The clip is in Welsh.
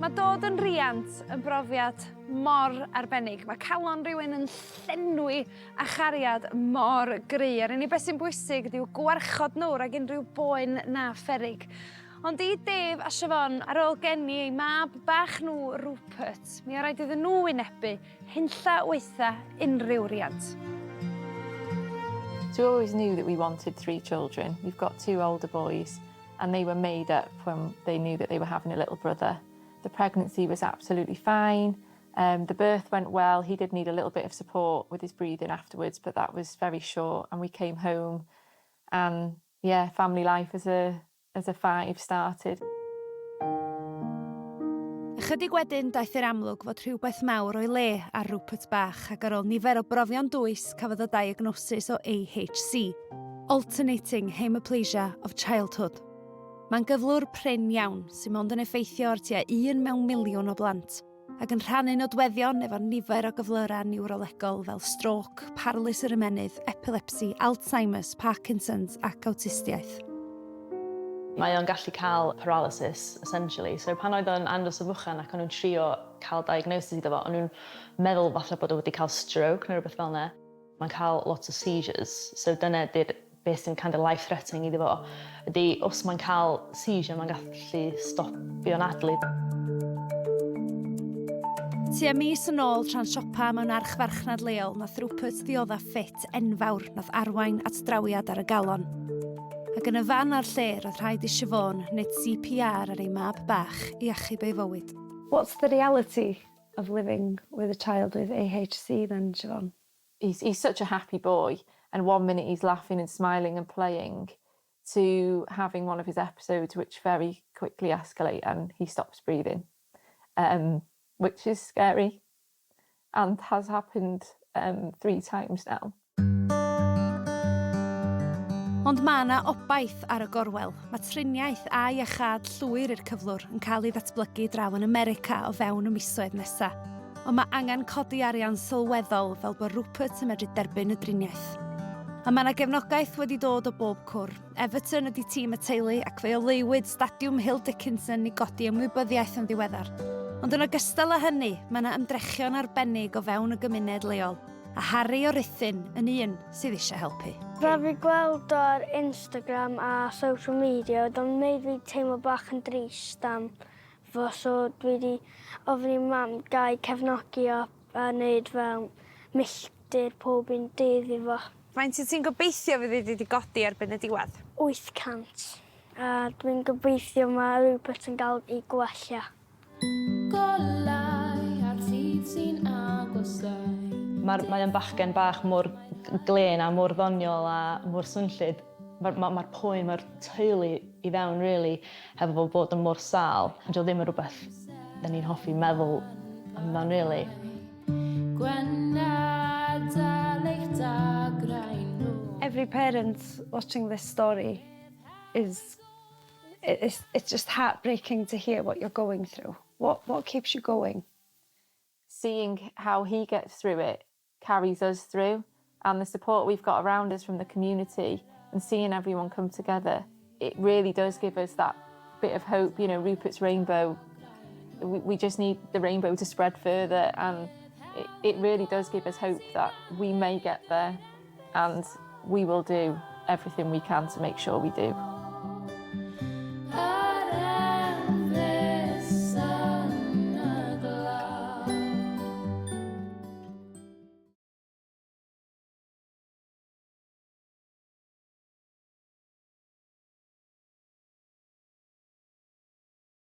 Mae dod yn riant yn brofiad mor arbennig. Mae calon rhywun yn llenwi a chariad mor gry. A'r unig beth sy'n bwysig yw gwarchod nhw rag unrhyw boen na pherig. Ond i Dave a Siobhan, ar ôl geni ei mab bach nhw Rupert, mi o raid iddyn nhw wynebu hunlla wytha unrhyw riant. So we always knew that we wanted 3 children. We've got 2 older boys, and they were made up when they knew that they were having a little brother. The pregnancy was absolutely fine. The birth went well. He did need a little bit of support with his breathing afterwards, but that was very short, and we came home. And yeah, family life as a 5 started. Ychydig wedyn daeth i'r amlwg fod rhywbeth mawr o'i le ar Rupert bach ac ar ôl nifer o brofion dwys cafodd y diagnosis o AHC, Alternating Hemiplegia of Childhood. Mae'n gyflwr prin iawn sy'n mond yn effeithio ar tua 1 mewn miliwn o blant ac yn rhannu nodweddion efo nifer o gyflyrau niwrolegol fel stroke, paralys yr ymennydd, epilepsi, Alzheimer's, Parkinson's ac awtistiaeth. Mae o'n gallu cael paralysis, essentially. So pan oedd o'n andros o fwchan ac o'n nhw'n trio cael diagnosis iddo fo, o'n nhw'n meddwl falle bod o wedi cael stroke neu rhywbeth fel yna. Mae'n cael lot o seizures, so dyna di'r beth sy'n kind of life-threatening iddo fo. Ydy, os mae'n cael seizure, mae'n gallu stopio'n adlu. Tua mis yn ôl tra'n siopa mewn archfarchnad leol, nath Rupert ddiodda ffit enfawr nath arwain at drawiad ar y galon. Ac yn y fan ar lle, roedd rhaid i Siobhan wneud CPR ar ei mab bach i achub ei fywyd. What's the reality of living with a child with AHC then, Siobhan? He's such a happy boy, and one minute he's laughing and smiling and playing, to having one of his episodes which very quickly escalate and he stops breathing, which is scary and has happened 3 times now. Ond mae yna obaith ar y gorwel. Mae triniaeth a iachad llwyr i'r cyflwr yn cael ei ddatblygu draw yn America o fewn y misoedd nesaf. Ond mae angen codi arian sylweddol fel bod Rupert yn medru derbyn y driniaeth. A mae yna gefnogaeth wedi dod o bob cwr. Everton ydi tîm y teulu ac fe oleuwyd Stadiwm Hill Dickinson i godi ymwybyddiaeth yn ddiweddar. Ond yn ogystal â hynny, mae yna ymdrechion arbennig o fewn y gymuned leol. A Harry o Rhuthun yn un sydd eisiau helpu. Ra fi gweld ar Instagram a social media, oedd o'n gwneud fi teimlo bach yn drist am fo, so dwi wedi ofyn i mam gael cefnogi a wneud fel milltir pob un dydd i fo. Faint ti'n gobeithio fydd wedi godi erbyn y diwedd? 800. A dwi'n gobeithio mae Rupert yn cael ei gwella. Golau ar fydd sy'n agosau. Mae'n bachgen bach mor glen a mor ddoniol a mor swnllyd. Mae'r poen, mae'r teulu i fewn, really, hefo bod yn mor sal. Dio ddim yn rhywbeth da ni'n hoffi meddwl amdano, really. Every parent watching this story it's just heartbreaking to hear what you're going through. What keeps you going? Seeing how he gets through it carries us through, and the support we've got around us from the community and seeing everyone come together, it really does give us that bit of hope. You know, Rupert's rainbow, we just need the rainbow to spread further, and it really does give us hope that we may get there, and we will do everything we can to make sure we do.